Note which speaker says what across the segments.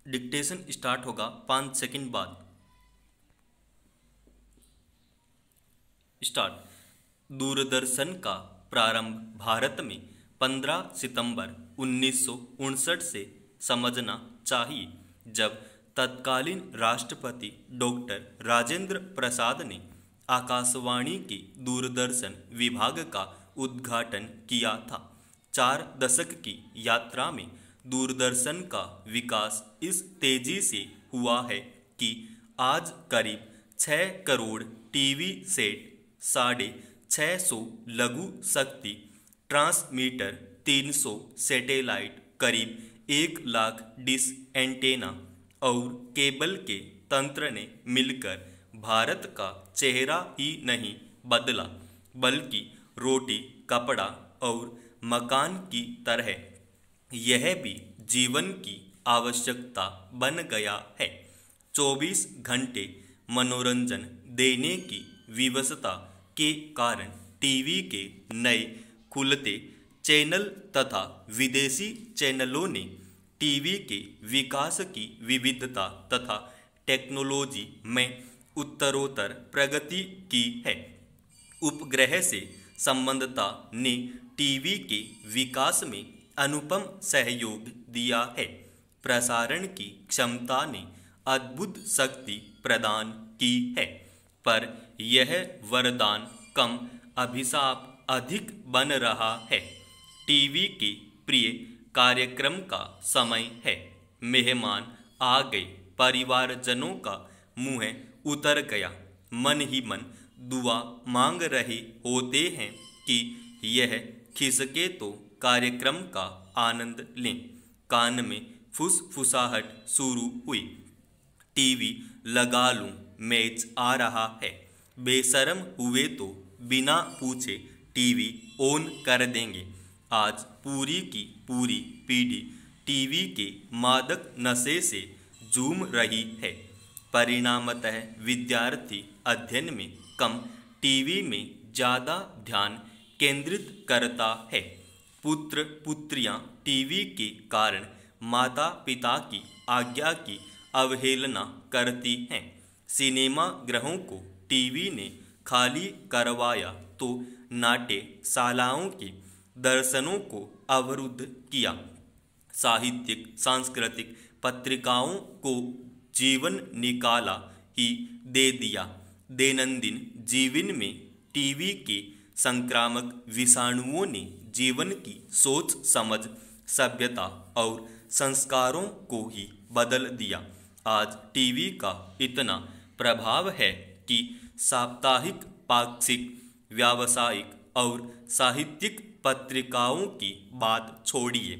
Speaker 1: Dictation start होगा 5 second बाद। Start. Doordarshan का प्रारंभ भारत में 15 सितंबर 1959 से समझना चाहिए, जब तत्कालीन राष्ट्रपति डॉक्टर राजेंद्र प्रसाद ने आकाशवाणी के दूरदर्शन विभाग का उद्घाटन किया था। 4 दशक की यात्रा में दूरदर्शन का विकास इस तेजी से हुआ है कि आज करीब 6 करोड़ टीवी सेट, 650 लघु शक्ति ट्रांसमीटर, 300 सैटेलाइट, करीब 1 लाख डिश एंटेना और केबल के तंत्र ने मिलकर भारत का चेहरा ही नहीं बदला, बल्कि रोटी, कपड़ा और मकान की तरह यह भी जीवन की आवश्यकता बन गया है। 24 घंटे मनोरंजन देने की विवशता के कारण टीवी के नए खुलते चैनल तथा विदेशी चैनलों ने टीवी के विकास की विविधता तथा टेक्नोलॉजी में उत्तरोत्तर प्रगति की है। उपग्रह से संबंधता ने टीवी के विकास में अनुपम सहयोग दिया है। प्रसारण की क्षमता ने अद्भुत शक्ति प्रदान की है, पर यह वरदान कम, अभिशाप अधिक बन रहा है। टीवी के प्रिय कार्यक्रम का समय है। मेहमान आ गए, परिवारजनों का मुंह उतर गया, मन ही मन दुआ मांग रहे होते हैं कि यह खिसके तो कार्यक्रम का आनंद लें। कान में फुसफुसाहट शुरू हुई, टीवी लगा लूं, मैच आ रहा है। बेशर्म हुए तो बिना पूछे टीवी ऑन कर देंगे। आज पूरी की पूरी पीढ़ी टीवी के मादक नशे से झूम रही है। परिणामतः विद्यार्थी अध्ययन में कम, टीवी में ज़्यादा ध्यान केंद्रित करता है। पुत्र पुत्रियां टीवी के कारण माता पिता की आज्ञा की अवहेलना करती हैं। सिनेमा गृहों को टीवी ने खाली करवाया तो नाट्यशालाओं के दर्शनों को अवरुद्ध किया। साहित्यिक सांस्कृतिक पत्रिकाओं को जीवन निकाला ही दे दिया। दैनंदिन जीवन में टीवी के संक्रामक विषाणुओं ने जीवन की सोच समझ, सभ्यता और संस्कारों को ही बदल दिया। आज टीवी का इतना प्रभाव है कि साप्ताहिक, पाक्षिक, व्यावसायिक और साहित्यिक पत्रिकाओं की बात छोड़िए,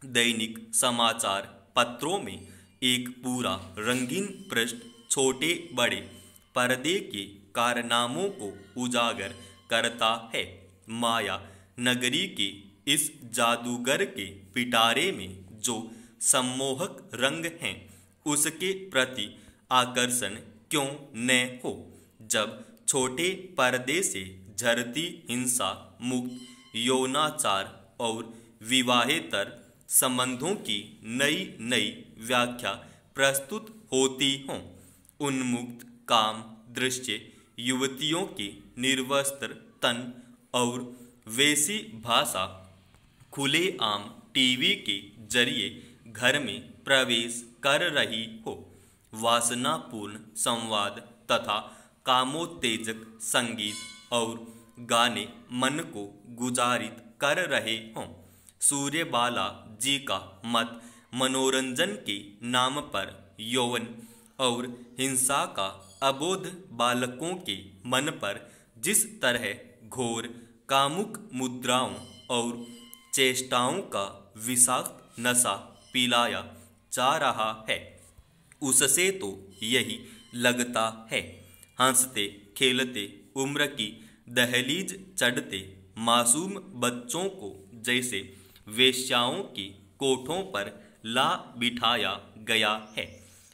Speaker 1: दैनिक समाचार पत्रों में एक पूरा रंगीन पृष्ठ छोटे बड़े पर्दे के कारनामों को उजागर करता है। माया नगरी के इस जादूगर के पिटारे में जो सम्मोहक रंग हैं, उसके प्रति आकर्षण क्यों न हो, जब छोटे पर्दे से झरती हिंसा, मुक्त यौनाचार और विवाहेतर संबंधों की नई नई व्याख्या प्रस्तुत होती हों। उन्मुक्त काम दृश्य, युवतियों के निर्वस्त्र तन और वैसी भाषा खुलेआम टीवी के जरिए घर में प्रवेश कर रही हो। वासनापूर्ण संवाद तथा कामोत्तेजक संगीत और गाने मन को गुजारित कर रहे हों। सूर्यबाला जी का मत मनोरंजन के नाम पर यौवन और हिंसा का अबोध बालकों के मन पर जिस तरह घोर कामुक मुद्राओं और चेष्टाओं का विषाक्त नशा पिलाया जा रहा है, उससे तो यही लगता है। हंसते खेलते उम्र की दहलीज चढ़ते मासूम बच्चों को जैसे वेश्याओं की कोठों पर ला बिठाया गया है।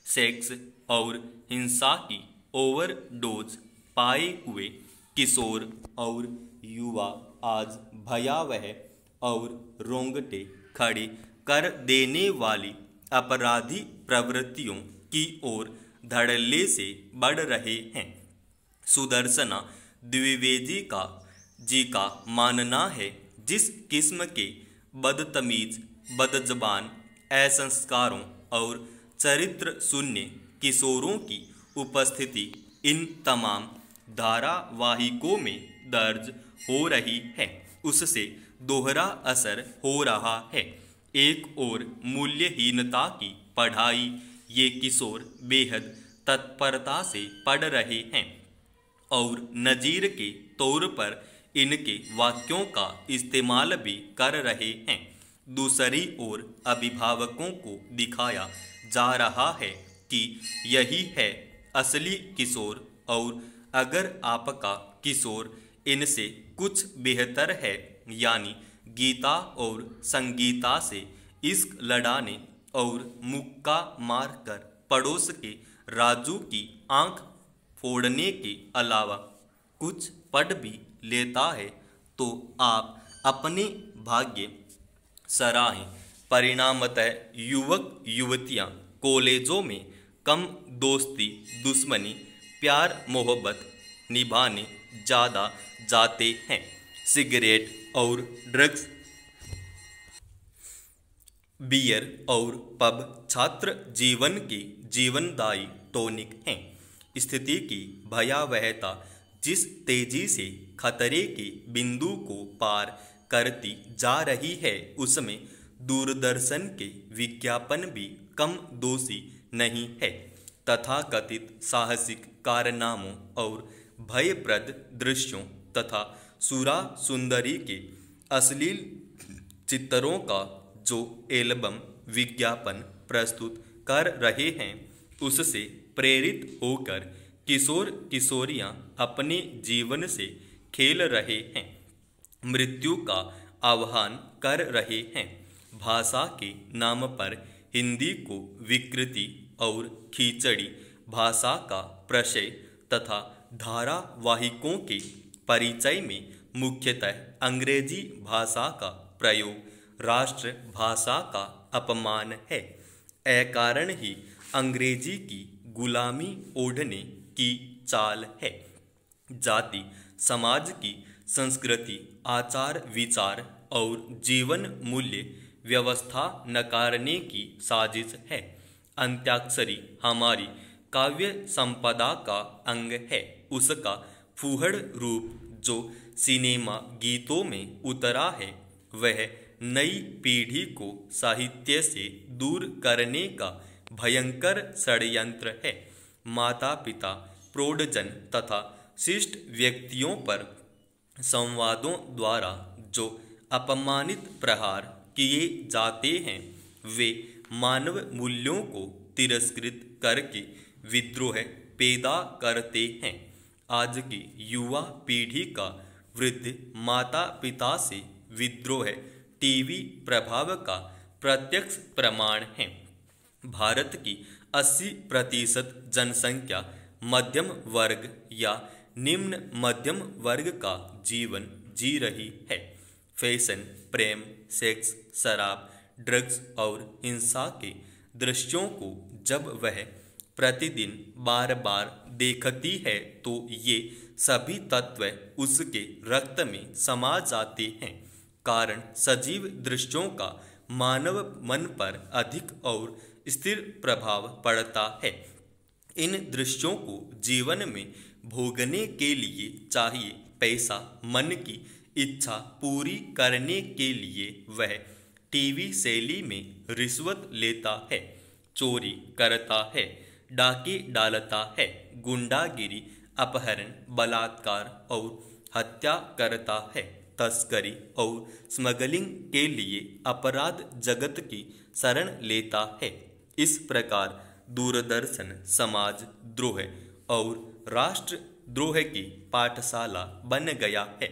Speaker 1: सेक्स और हिंसा की ओवरडोज पाए हुए किशोर और युवा आज भयावह और रोंगटे खड़े कर देने वाली अपराधी प्रवृत्तियों की ओर धड़ल्ले से बढ़ रहे हैं। सुदर्शना द्विवेदी जी का मानना है, जिस किस्म के बदतमीज, बदजबान, असंस्कारों और चरित्र शून्य किशोरों की उपस्थिति इन तमाम धारावाहिकों में दर्ज हो रही है, उससे दोहरा असर हो रहा है। एक ओर मूल्यहीनता की पढ़ाई ये किशोर बेहद तत्परता से पढ़ रहे हैं और नजीर के तौर पर इनके वाक्यों का इस्तेमाल भी कर रहे हैं। दूसरी ओर अभिभावकों को दिखाया जा रहा है कि यही है असली किशोर, और अगर आपका किशोर इनसे कुछ बेहतर है, यानी गीता और संगीता से इश्क लड़ाने और मुक्का मारकर पड़ोस के राजू की आंख फोड़ने के अलावा कुछ पढ़ भी लेता है, तो आप अपने भाग्य सराहें। परिणामतः युवक युवतियां कॉलेजों में कम दोस्ती दुश्मनी प्यार मोहब्बत निभाने ज़्यादा जाते हैं। सिगरेट और ड्रग्स, बियर और पब छात्र जीवन की जीवनदायी टॉनिक हैं। स्थिति की भयावहता जिस तेजी से खतरे के बिंदु को पार करती जा रही है, उसमें दूरदर्शन के विज्ञापन भी कम दोषी नहीं है। तथाकथित साहसिक कारनामों और भयप्रद दृश्यों तथा सुरा सुंदरी के अश्लील चित्रों का जो एल्बम विज्ञापन प्रस्तुत कर रहे हैं, उससे प्रेरित होकर किशोर किशोरियां अपने जीवन से खेल रहे हैं, मृत्यु का आह्वान कर रहे हैं। भाषा के नाम पर हिंदी को विकृति और खिचड़ी भाषा का प्रशय तथा धारावाहिकों के परिचय में मुख्यतः अंग्रेजी भाषा का प्रयोग राष्ट्र भाषा का अपमान है। अकारण ही अंग्रेजी की गुलामी ओढ़ने की चाल है। जाति समाज की संस्कृति, आचार विचार और जीवन मूल्य व्यवस्था नकारने की साजिश है। अंत्याक्षरी हमारी काव्य संपदा का अंग है। उसका फूहड़ रूप जो सिनेमा गीतों में उतरा है, वह नई पीढ़ी को साहित्य से दूर करने का भयंकर षड्यंत्र है। माता पिता, प्रौढ़जन तथा शिष्ट व्यक्तियों पर संवादों द्वारा जो अपमानित प्रहार किए जाते हैं, वे मानव मूल्यों को तिरस्कृत करके विद्रोह पैदा करते हैं। आज की युवा पीढ़ी का वृद्ध माता पिता से विद्रोह टीवी प्रभाव का प्रत्यक्ष प्रमाण है। भारत की 80% जनसंख्या मध्यम वर्ग या निम्न मध्यम वर्ग का जीवन जी रही है। फैशन, प्रेम, सेक्स, शराब, ड्रग्स और हिंसा के दृश्यों को जब वह प्रतिदिन बार बार देखती है, तो ये सभी तत्व उसके रक्त में समा जाते हैं। कारण सजीव दृश्यों का मानव मन पर अधिक और स्थिर प्रभाव पड़ता है। इन दृश्यों को जीवन में भोगने के लिए चाहिए पैसा। मन की इच्छा पूरी करने के लिए वह टीवी शैली में रिश्वत लेता है, चोरी करता है, डाके डालता है, गुंडागिरी, अपहरण, बलात्कार और हत्या करता है, तस्करी और स्मगलिंग के लिए अपराध जगत की शरण लेता है। इस प्रकार दूरदर्शन समाज द्रोह और राष्ट्र द्रोह की पाठशाला बन गया है।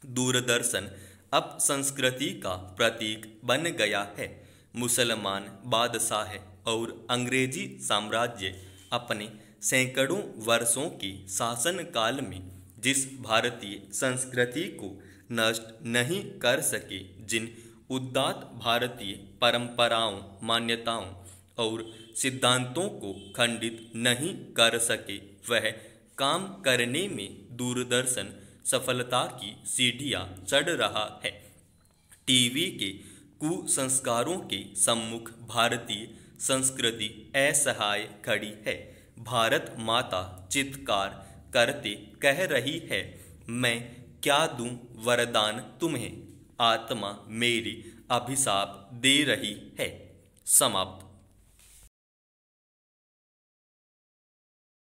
Speaker 1: दूरदर्शन अब संस्कृति का प्रतीक बन गया है। मुसलमान बादशाह और अंग्रेजी साम्राज्य अपने सैकड़ों वर्षों की शासन काल में जिस भारतीय संस्कृति को नष्ट नहीं कर सके, जिन उदात्त भारतीय परंपराओं, मान्यताओं और सिद्धांतों को खंडित नहीं कर सके, वह काम करने में दूरदर्शन सफलता की सीढ़ियां चढ़ रहा है। टीवी के कुसंस्कारों के सम्मुख भारतीय संस्कृति असहाय खड़ी है। भारत माता चित्कार करते कह रही है, मैं क्या दूं वरदान तुम्हें, आत्मा मेरी अभिशाप दे रही है। समाप्त।